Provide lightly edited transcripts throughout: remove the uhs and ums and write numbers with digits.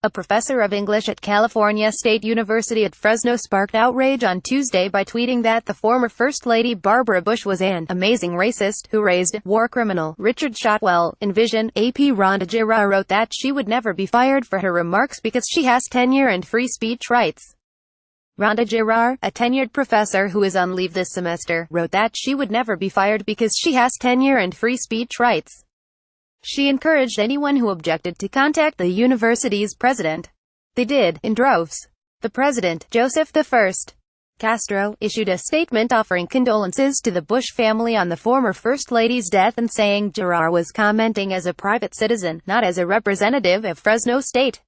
A professor of English at California State University at Fresno sparked outrage on Tuesday by tweeting that the former First Lady Barbara Bush was an amazing racist who raised war criminal Richard Shotwell. In Vision, AP Rhonda Girard wrote that she would never be fired for her remarks because she has tenure and free speech rights. Rhonda Girard, a tenured professor who is on leave this semester, wrote that she would never be fired because she has tenure and free speech rights. She encouraged anyone who objected to contact the university's president. They did, in droves. The president, Joseph I. Castro, issued a statement offering condolences to the Bush family on the former First Lady's death and saying Girard was commenting as a private citizen, not as a representative of Fresno State.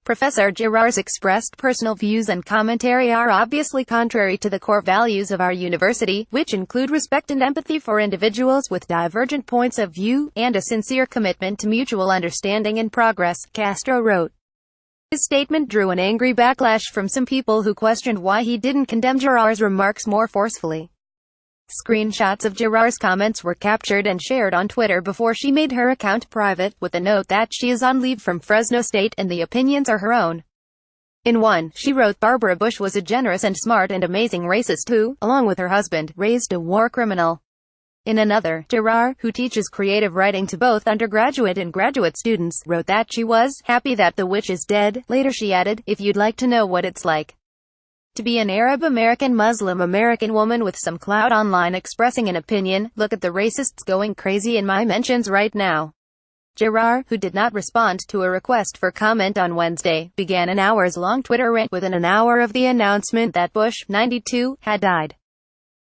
Professor Girard's expressed personal views and commentary are obviously contrary to the core values of our university, which include respect and empathy for individuals with divergent points of view, and a sincere commitment to mutual understanding and progress, Castro wrote. His statement drew an angry backlash from some people who questioned why he didn't condemn Girard's remarks more forcefully. Screenshots of Girard's comments were captured and shared on Twitter before she made her account private, with a note that she is on leave from Fresno State and the opinions are her own. In one, she wrote Barbara Bush was a generous and smart and amazing racist who, along with her husband, raised a war criminal. In another, Girard, who teaches creative writing to both undergraduate and graduate students, wrote that she was happy that the witch is dead. Later she added, if you'd like to know what it's like to be an Arab American Muslim American woman with some clout online expressing an opinion, look at the racists going crazy in my mentions right now. Girard, who did not respond to a request for comment on Wednesday, began an hours-long Twitter rant within an hour of the announcement that Bush, 92, had died.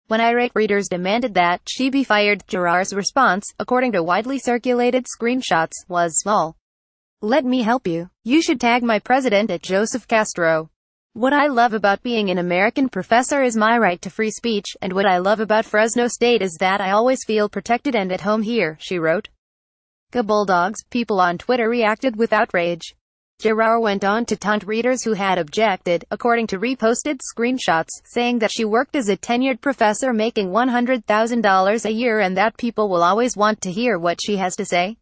When irate readers demanded that she be fired, Girard's response, according to widely circulated screenshots, was small. Let me help you. You should tag my president at Joseph Castro. What I love about being an American professor is my right to free speech, and what I love about Fresno State is that I always feel protected and at home here, she wrote. Go Bulldogs! People on Twitter reacted with outrage. Girard went on to taunt readers who had objected, according to reposted screenshots, saying that she worked as a tenured professor making $100,000 a year and that people will always want to hear what she has to say.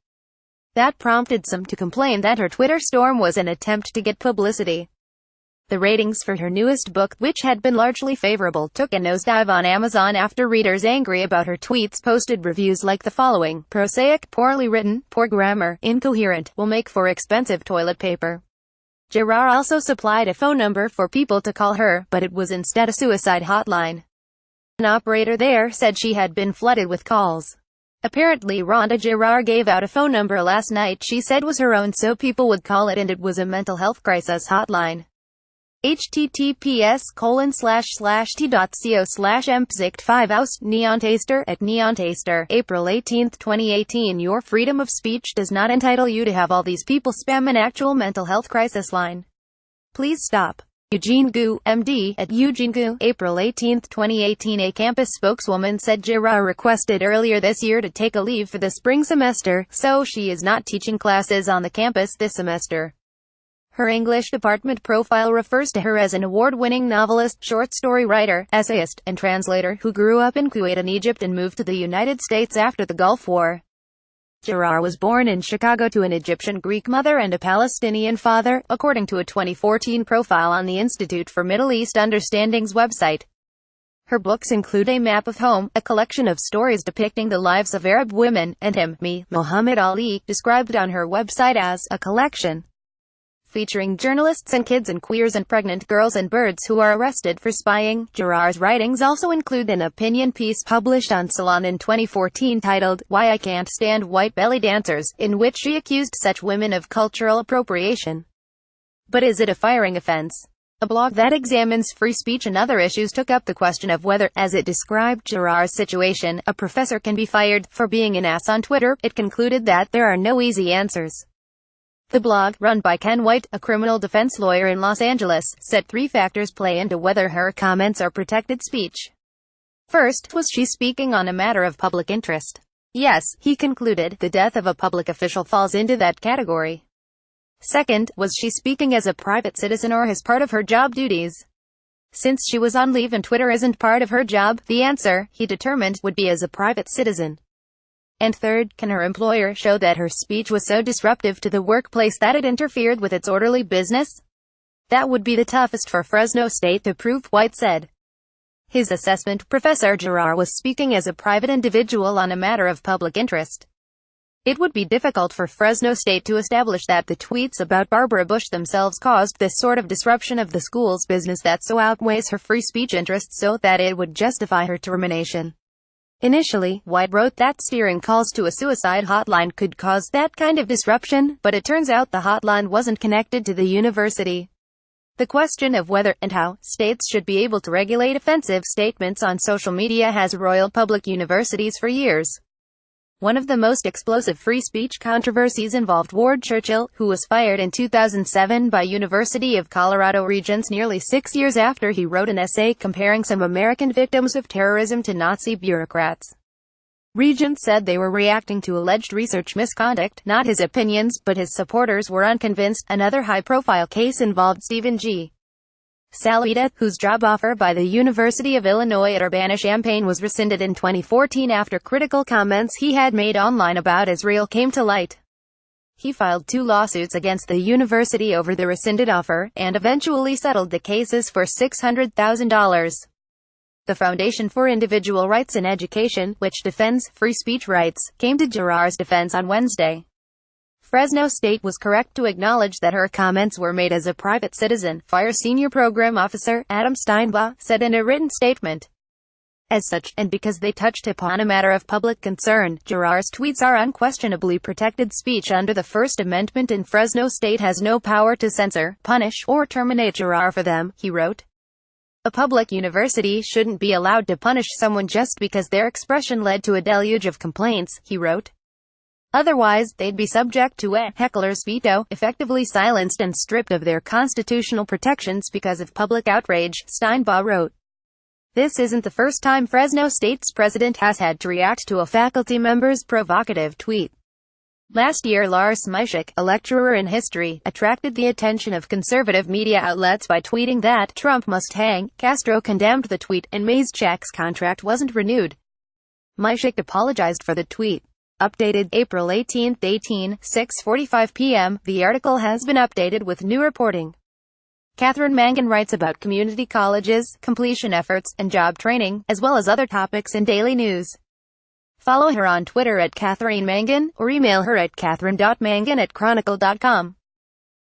That prompted some to complain that her Twitter storm was an attempt to get publicity. The ratings for her newest book, which had been largely favorable, took a nosedive on Amazon after readers angry about her tweets posted reviews like the following: prosaic, poorly written, poor grammar, incoherent, will make for expensive toilet paper. Girard also supplied a phone number for people to call her, but it was instead a suicide hotline. An operator there said she had been flooded with calls. Apparently Rhonda Girard gave out a phone number last night she said was her own so people would call it, and it was a mental health crisis hotline. https://t.co/mpzicht5aus, Neon Taster, at Neon Taster, April 18, 2018. Your freedom of speech does not entitle you to have all these people spam an actual mental health crisis line. Please stop. Eugene Gu, MD, at Eugene Gu, April 18, 2018. A campus spokeswoman said Girard requested earlier this year to take a leave for the spring semester, so she is not teaching classes on the campus this semester. Her English department profile refers to her as an award-winning novelist, short story writer, essayist, and translator who grew up in Kuwait and Egypt and moved to the United States after the Gulf War. Girard was born in Chicago to an Egyptian Greek mother and a Palestinian father, according to a 2014 profile on the Institute for Middle East Understanding's website. Her books include A Map of Home, a collection of stories depicting the lives of Arab women, and Him, Me, Muhammad Ali, described on her website as a collection featuring journalists and kids and queers and pregnant girls and birds who are arrested for spying. Girard's writings also include an opinion piece published on Salon in 2014 titled, Why I Can't Stand White Belly Dancers, in which she accused such women of cultural appropriation. But is it a firing offense? A blog that examines free speech and other issues took up the question of whether, as it described Girard's situation, a professor can be fired for being an ass on Twitter. It concluded that there are no easy answers. The blog, run by Ken White, a criminal defense lawyer in Los Angeles, said 3 factors play into whether her comments are protected speech. First, was she speaking on a matter of public interest? Yes, he concluded, the death of a public official falls into that category. Second, was she speaking as a private citizen or as part of her job duties? Since she was on leave and Twitter isn't part of her job, the answer, he determined, would be as a private citizen. And third, can her employer show that her speech was so disruptive to the workplace that it interfered with its orderly business? That would be the toughest for Fresno State to prove, White said. His assessment, Professor Giroir was speaking as a private individual on a matter of public interest. It would be difficult for Fresno State to establish that the tweets about Barbara Bush themselves caused this sort of disruption of the school's business that so outweighs her free speech interests so that it would justify her termination. Initially, White wrote that steering calls to a suicide hotline could cause that kind of disruption, but it turns out the hotline wasn't connected to the university. The question of whether, and how, states should be able to regulate offensive statements on social media has roiled public universities for years. One of the most explosive free speech controversies involved Ward Churchill, who was fired in 2007 by University of Colorado Regents nearly 6 years after he wrote an essay comparing some American victims of terrorism to Nazi bureaucrats. Regents said they were reacting to alleged research misconduct, not his opinions, but his supporters were unconvinced. Another high-profile case involved Stephen G. Salueda, whose job offer by the University of Illinois at Urbana-Champaign was rescinded in 2014 after critical comments he had made online about Israel came to light. He filed 2 lawsuits against the university over the rescinded offer, and eventually settled the cases for $600,000. The Foundation for Individual Rights in Education, which defends free speech rights, came to Giroir's defense on Wednesday. Fresno State was correct to acknowledge that her comments were made as a private citizen, FIRE Senior Program Officer Adam Steinbaugh said in a written statement. As such, and because they touched upon a matter of public concern, Giroir's tweets are unquestionably protected speech under the First Amendment and Fresno State has no power to censor, punish, or terminate Giroir for them, he wrote. A public university shouldn't be allowed to punish someone just because their expression led to a deluge of complaints, he wrote. Otherwise, they'd be subject to a heckler's veto, effectively silenced and stripped of their constitutional protections because of public outrage, Steinbaugh wrote. This isn't the first time Fresno State's president has had to react to a faculty member's provocative tweet. Last year, Lars Myshak, a lecturer in history, attracted the attention of conservative media outlets by tweeting that Trump must hang. Castro condemned the tweet, and Myshak's contract wasn't renewed. Myshak apologized for the tweet. Updated April 18, 6:45 p.m. The article has been updated with new reporting. Catherine Mangan writes about community colleges, completion efforts, and job training, as well as other topics in daily news. Follow her on Twitter at Catherine Mangan, or email her at catherine.mangan@chronicle.com.